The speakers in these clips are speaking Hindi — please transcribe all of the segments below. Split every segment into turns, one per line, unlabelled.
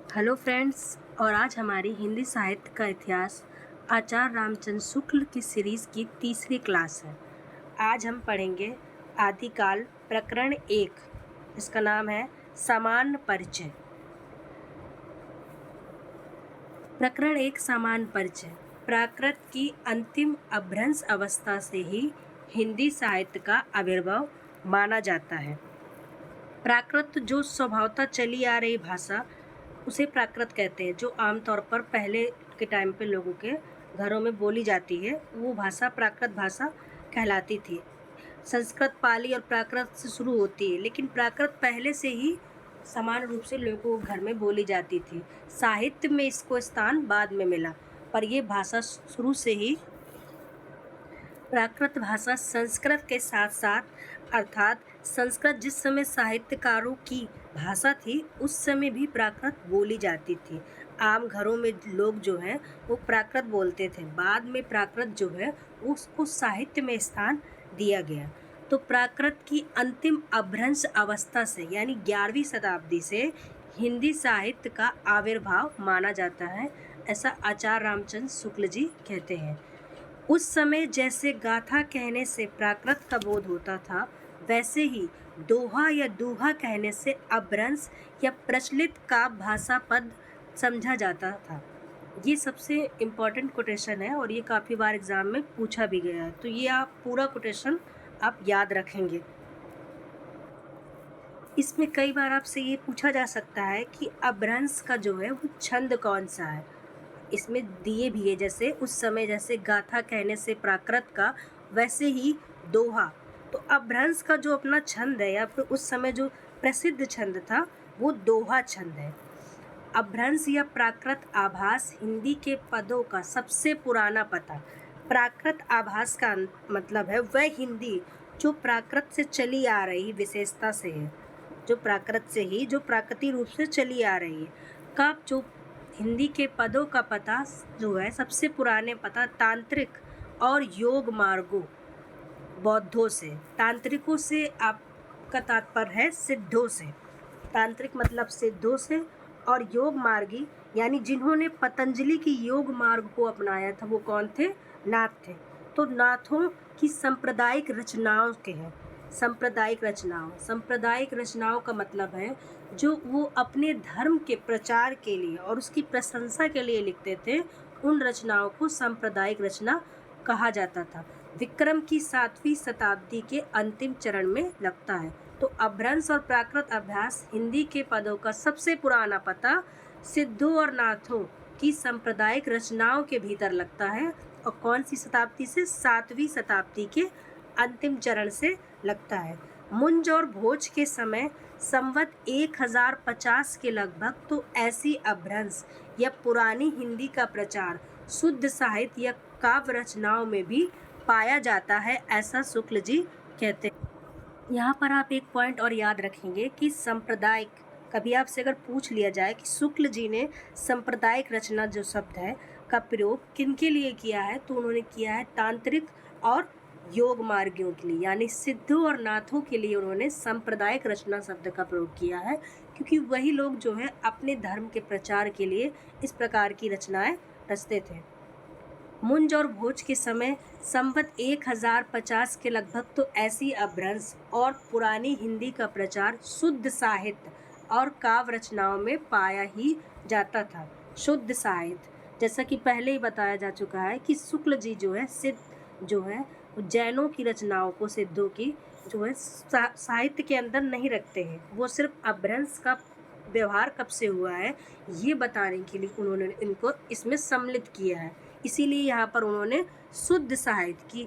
Hello friends. और आज हमारी हिंदी साहित्य का इतिहास आचार्य रामचंद्र शुक्ल की सीरीज़ की तीसरी क्लास है। आज हम पढ़ेंगे आदिकाल प्रकरण 1। इसका नाम है सामान्य परिचय। प्रकरण 1 सामान्य परिचय। प्राकृत की अंतिम अभ्रंश अवस्था से ही हिंदी साहित्य का आविर्भाव माना जाता है। प्राकृत जो स्वभावतः चली आ रही भाषा उसे प्राकृत कहते हैं, जो आमतौर पर पहले के टाइम पे लोगों के घरों में बोली जाती है, वो भाषा प्राकृत भाषा कहलाती थी। संस्कृत, पाली और प्राकृत से शुरू होती है, लेकिन प्राकृत पहले से ही समान रूप से लोगों के घर में बोली जाती थी। साहित्य में इसको स्थान बाद में मिला, पर ये भाषा शुरू से ही प्राकृत भाषा संस्कृत के साथ साथ, अर्थात संस्कृत जिस समय साहित्यकारों की भाषा थी उस समय भी प्राकृत बोली जाती थी। आम घरों में लोग जो है वो प्राकृत बोलते थे। बाद में प्राकृत जो है उसको साहित्य में स्थान दिया गया। तो प्राकृत की अंतिम अभ्रंश अवस्था से यानी 11वीं शताब्दी से हिंदी साहित्य का आविर्भाव माना जाता है, ऐसा आचार्य रामचंद्र शुक्ल जी कहते हैं। उस समय जैसे गाथा कहने से प्राकृत का बोध होता था, वैसे ही दोहा या दूहा कहने से अपभ्रंश या प्रचलित काव्य भाषा पद समझा जाता था। ये सबसे इम्पोर्टेंट कोटेशन है और ये काफ़ी बार एग्जाम में पूछा भी गया है, तो ये आप पूरा कोटेशन आप याद रखेंगे। इसमें कई बार आपसे ये पूछा जा सकता है कि अपभ्रंश का जो है वो छंद कौन सा है। इसमें दिए भी है, जैसे उस समय जैसे गाथा कहने से प्राकृत का, वैसे ही दोहा। तो अपभ्रंश का जो अपना छंद है या फिर उस समय जो प्रसिद्ध छंद था वो दोहा छंद है। अपभ्रंश या प्राकृत आभास हिंदी के पदों का सबसे पुराना पता। प्राकृत आभास का मतलब है वह हिंदी जो प्राकृत से चली आ रही विशेषता से है, जो प्राकृत से ही जो प्राकृतिक रूप से चली आ रही है। कब जो हिंदी के पदों का पता जो है सबसे पुराने पता तांत्रिक और योग मार्गों बौद्धों से। तांत्रिकों से आपका तात्पर्य है सिद्धों से। तांत्रिक मतलब सिद्धों से, और योग मार्गी यानी जिन्होंने पतंजलि की योग मार्ग को अपनाया था वो कौन थे? नाथ थे। तो नाथों की सांप्रदायिक रचनाओं के हैं। सांप्रदायिक रचनाओं का मतलब है जो वो अपने धर्म के प्रचार के लिए और उसकी प्रशंसा के लिए लिखते थे, उन रचनाओं को सांप्रदायिक रचना कहा जाता था। विक्रम की 7वीं शताब्दी के अंतिम चरण में लगता है। तो अपभ्रंश और प्राकृत अभ्यास हिंदी के पदों का सबसे पुराना पता सिद्धों और नाथों की सांप्रदायिक रचनाओं के भीतर लगता है। और कौन सी शताब्दी से? 7वीं शताब्दी के अंतिम चरण से लगता है। मुंज और भोज के समय संवत 1050 के लगभग तो ऐसी अपभ्रंश या पुरानी हिंदी का प्रचार शुद्ध साहित्य या काव्य रचनाओं में भी पाया जाता है, ऐसा शुक्ल जी कहते हैं। यहाँ पर आप एक पॉइंट और याद रखेंगे कि सांप्रदायिक, कभी आपसे अगर पूछ लिया जाए कि शुक्ल जी ने सांप्रदायिक रचना जो शब्द है का प्रयोग किनके लिए किया है, तो उन्होंने किया है तांत्रिक और योग मार्गियों के लिए, यानी सिद्धों और नाथों के लिए उन्होंने सांप्रदायिक रचना शब्द का प्रयोग किया है, क्योंकि वही लोग जो है अपने धर्म के प्रचार के लिए इस प्रकार की रचनाएं रचते थे। मुंज और भोज के समय संवत 1050 के लगभग तो ऐसी अपभ्रंश और पुरानी हिंदी का प्रचार शुद्ध साहित्य और काव्य रचनाओं में पाया ही जाता था। शुद्ध साहित्य, जैसा कि पहले ही बताया जा चुका है कि शुक्ल जी जो है सिद्ध जो है जैनों की रचनाओं को, सिद्धों की जो है साहित्य के अंदर नहीं रखते हैं। वो सिर्फ अपभ्रंश का व्यवहार कब से हुआ है ये बताने के लिए उन्होंने इनको इसमें सम्मिलित किया है। इसीलिए यहाँ पर उन्होंने शुद्ध साहित्य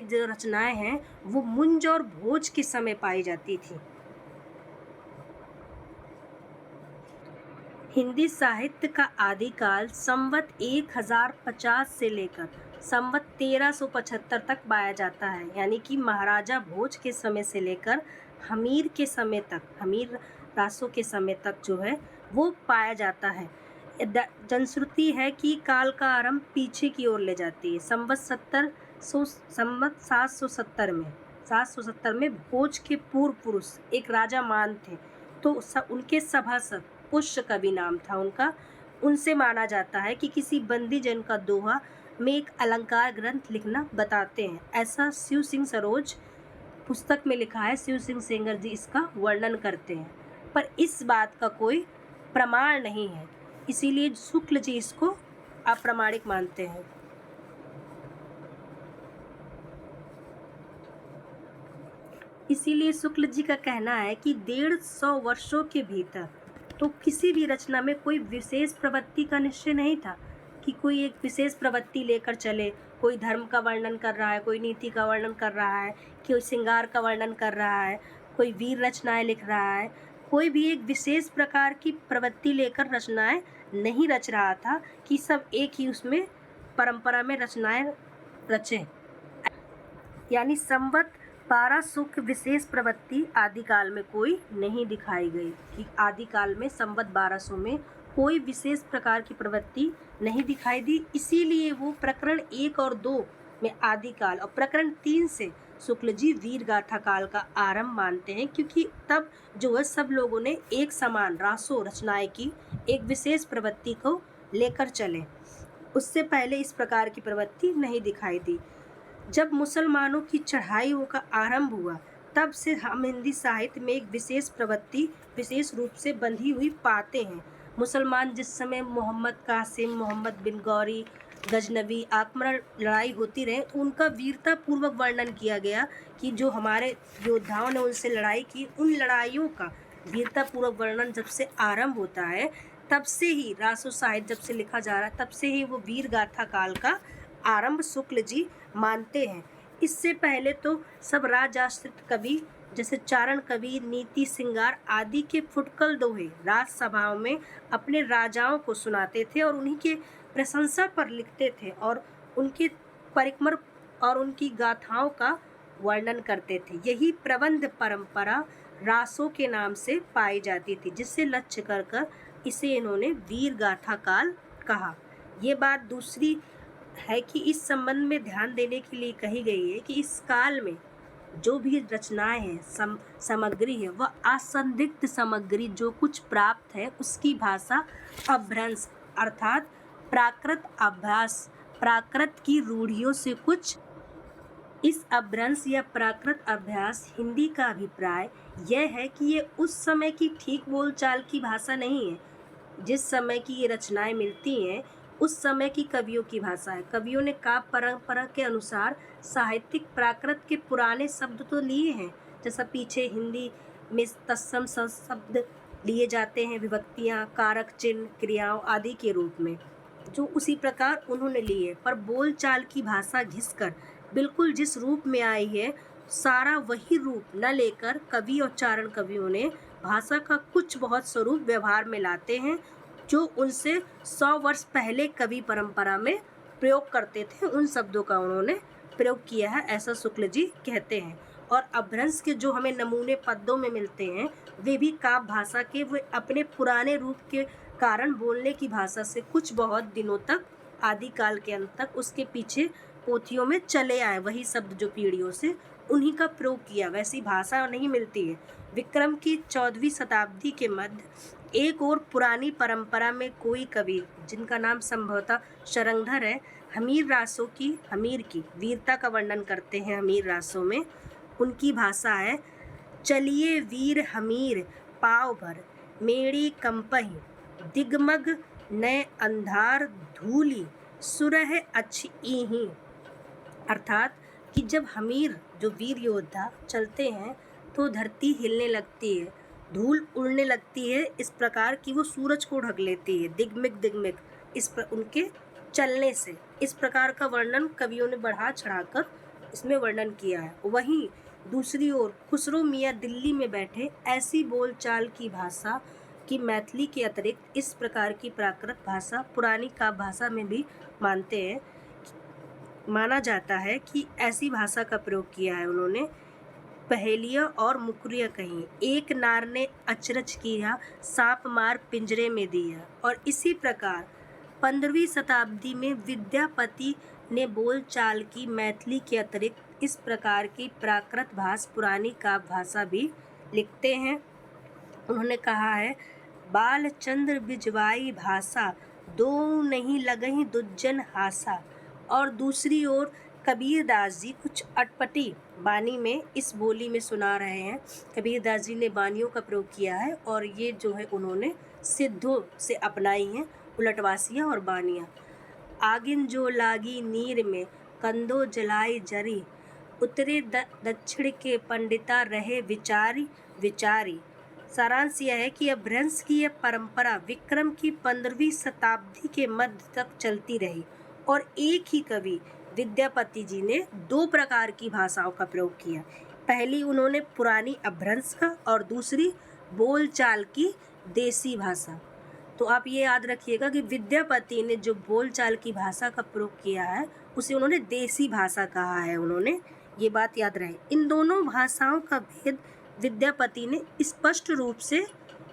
जो रचनाएं हैं वो मुंज और भोज के समय पाई जाती थी। हिंदी साहित्य का आदिकाल संवत 1050 से लेकर संवत 1375 तक पाया जाता है, यानी कि महाराजा भोज के समय से लेकर हमीर के समय तक, हमीर रासों के समय तक जो है वो पाया जाता है। जनश्रुति है कि काल का आरंभ पीछे की ओर ले जाती है। संवत 770 में भोज के पूर्व पुरुष एक राजा मान थे, तो उनके सभासद पुष्य कवि नाम था उनका। उनसे माना जाता है कि किसी बंदी जन का दोहा में एक अलंकार ग्रंथ लिखना बताते हैं। ऐसा शिव सिंह सरोज पुस्तक में लिखा है। शिव सिंह सेंगर जी इसका वर्णन करते हैं, पर इस बात का कोई प्रमाण नहीं है, इसीलिए शुक्ल जी इसको अप्रामाणिक मानते हैं। इसीलिए शुक्ल जी का कहना है कि 150 वर्षों के भीतर तो किसी भी रचना में कोई विशेष प्रवृत्ति का निश्चय नहीं था कि कोई एक विशेष प्रवृत्ति लेकर चले। कोई धर्म का वर्णन कर रहा है, कोई नीति का वर्णन कर रहा है, कोई श्रृंगार का वर्णन कर रहा है, कोई वीर रचनाएं लिख रहा है। कोई भी एक विशेष प्रकार की प्रवृत्ति लेकर रचनाएं नहीं रच रहा था कि सब एक ही उसमें परंपरा में रचनाएं रचें। यानी संवत 1200 की विशेष प्रवृत्ति आदिकाल में कोई नहीं दिखाई गई कि आदिकाल में संवत 1200 में कोई विशेष प्रकार की प्रवृत्ति नहीं दिखाई दी। इसीलिए वो प्रकरण 1 और 2 में आदिकाल और प्रकरण 3 से शुक्ल जी वीर गाथा काल का आरंभ मानते हैं, क्योंकि तब जो है सब लोगों ने एक समान रासो रचनाएं की, एक विशेष प्रवृत्ति को लेकर चले। उससे पहले इस प्रकार की प्रवृत्ति नहीं दिखाई दी। जब मुसलमानों की चढ़ाइयों का आरंभ हुआ तब से हम हिंदी साहित्य में एक विशेष प्रवृत्ति विशेष रूप से बंधी हुई पाते हैं। मुसलमान जिस समय मोहम्मद कासिम, मोहम्मद बिन गौरी, गजनवी आक्रमण लड़ाई होती रहे, उनका वीरता पूर्वक वर्णन किया गया कि जो हमारे योद्धाओं ने उनसे लड़ाई की, उन लड़ाइयों का वीरता पूर्वक वर्णन जब से आरंभ होता है तब से ही रासो साहित्य जब से लिखा जा रहा है तब से ही वो वीर गाथा काल का आरंभ शुक्ल जी मानते हैं। इससे पहले तो सब राजाश्रित कवि जैसे चारण कवि, नीति श्रृंगार आदि के फुटकल दोहे राजसभाओं में अपने राजाओं को सुनाते थे और उन्हीं के प्रशंसा पर लिखते थे और उनके परिक्रम और उनकी गाथाओं का वर्णन करते थे। यही प्रबंध परंपरा रासों के नाम से पाई जाती थी, जिससे लक्ष्य कर इसे इन्होंने वीर गाथा काल कहा। ये बात दूसरी है कि इस संबंध में ध्यान देने के लिए कही गई है कि इस काल में जो भी रचनाएं हैं, सामग्री है, वह असंदिग्ध सामग्री जो कुछ प्राप्त है उसकी भाषा अभ्रंश अर्थात प्राकृत अभ्यास, प्राकृत की रूढ़ियों से कुछ। इस अभ्रंश या प्राकृत अभ्यास हिंदी का अभिप्राय यह है कि ये उस समय की ठीक बोलचाल की भाषा नहीं है। जिस समय की ये रचनाएं मिलती हैं उस समय की कवियों की भाषा है। कवियों ने काव्य परंपरा के अनुसार साहित्यिक प्राकृत के पुराने शब्द तो लिए हैं, जैसा पीछे हिंदी में तत्सम शब्द लिए जाते हैं, विभक्तियाँ, कारक चिन्ह, क्रियाओं आदि के रूप में, जो उसी प्रकार उन्होंने लिए, पर बोलचाल की भाषा घिसकर बिल्कुल जिस रूप में आई है सारा वही रूप न लेकर कवि और चारण कवियों ने भाषा का कुछ बहुत स्वरूप व्यवहार में लाते हैं जो उनसे 100 वर्ष पहले कवि परंपरा में प्रयोग करते थे, उन शब्दों का उन्होंने प्रयोग किया है, ऐसा शुक्ल जी कहते हैं। और अभ्रंश के जो हमें नमूने पद्यों में मिलते हैं वे भी काव्य भाषा के वे अपने पुराने रूप के कारण बोलने की भाषा से कुछ बहुत दिनों तक आदिकाल के अंत तक उसके पीछे पोथियों में चले आए, वही शब्द जो पीढ़ियों से उन्हीं का प्रयोग किया, वैसी भाषा नहीं मिलती है। विक्रम की 14वीं शताब्दी के मध्य एक और पुरानी परंपरा में कोई कवि जिनका नाम संभवतः शरंगधर है, हमीर की वीरता का वर्णन करते हैं। हमीर रासों में उनकी भाषा है, चलिए वीर हमीर पाव भर मेरी कंपही दिगमग नए अंधार धूली सुरह अच्छी ही। अर्थात कि जब हमीर जो वीर योद्धा चलते हैं तो धरती हिलने लगती है, धूल उड़ने लगती है, इस प्रकार की वो सूरज को ढक लेती है, दिगमिग उनके चलने से। इस प्रकार का वर्णन कवियों ने बढ़ा चढ़ाकर इसमें वर्णन किया है। वहीं दूसरी ओर खुसरो मियाँ दिल्ली में बैठे ऐसी बोलचाल की भाषा कि मैथिली के अतिरिक्त इस प्रकार की प्राकृत भाषा पुरानी काव्य भाषा में भी माना जाता है कि ऐसी भाषा का प्रयोग किया है उन्होंने। पहेलियाँ और मुकरियाँ कहीं, एक नार ने अचरज किया सांप मार पिंजरे में दिया। और इसी प्रकार 15वीं शताब्दी में विद्यापति ने बोलचाल की मैथिली के अतिरिक्त इस प्रकार की प्राकृत भाषा पुरानी काव्य भाषा भी लिखते हैं। उन्होंने कहा है, बालचंद्र बिजवाई भाषा, दो नहीं लगहीं दुज्जन हासा। और दूसरी ओर कबीरदास जी कुछ अटपटी बानी में इस बोली में सुना रहे हैं। कबीरदास जी ने बानियों का प्रयोग किया है और ये जो है उन्होंने सिद्धों से अपनाई हैं, उलटवासियाँ और बानियाँ। आगिन जो लागी नीर में, कंधो जलाई जरी, उत्तरे दक्षिण के पंडिता रहे विचारी विचारी। सारांश यह है कि अपभ्रंश की यह परंपरा विक्रम की 15वीं शताब्दी के मध्य तक चलती रही और एक ही कवि विद्यापति जी ने 2 प्रकार की भाषाओं का प्रयोग किया। पहली उन्होंने पुरानी अपभ्रंश का और दूसरी बोलचाल की देसी भाषा। तो आप ये याद रखिएगा कि विद्यापति ने जो बोलचाल की भाषा का प्रयोग किया है उसे उन्होंने देसी भाषा कहा है, उन्होंने ये बात याद रहे। इन दोनों भाषाओं का भेद विद्यापति ने स्पष्ट रूप से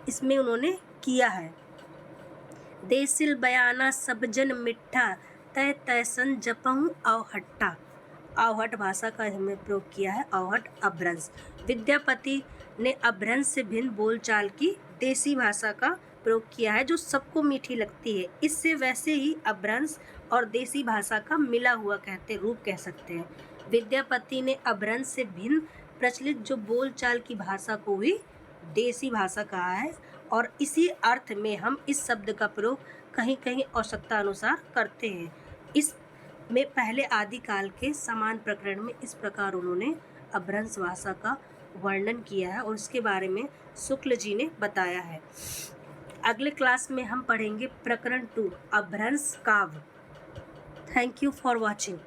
इसमें उन्होंने किया है। देसिल बयाना सब जन मिठ्ठा, तय तैसन जपहूँ अवहट्टा। अवहट भाषा का हमने प्रयोग किया है, अवहट अपभ्रंश। विद्यापति ने अपभ्रंश से भिन्न बोलचाल की देसी भाषा का प्रयोग किया है जो सबको मीठी लगती है। इससे वैसे ही अपभ्रंश और देसी भाषा का मिला हुआ रूप कह सकते हैं। विद्यापति ने अपभ्रंश से भिन्न प्रचलित जो बोलचाल की भाषा को भी देसी भाषा कहा है और इसी अर्थ में हम इस शब्द का प्रयोग कहीं कहीं आवश्यकता अनुसार करते हैं। इस में पहले आदिकाल के समान प्रकरण में इस प्रकार उन्होंने अपभ्रंश भाषा का वर्णन किया है और इसके बारे में शुक्ल जी ने बताया है। अगले क्लास में हम पढ़ेंगे प्रकरण 2 अपभ्रंश काव्य। Thank you for watching.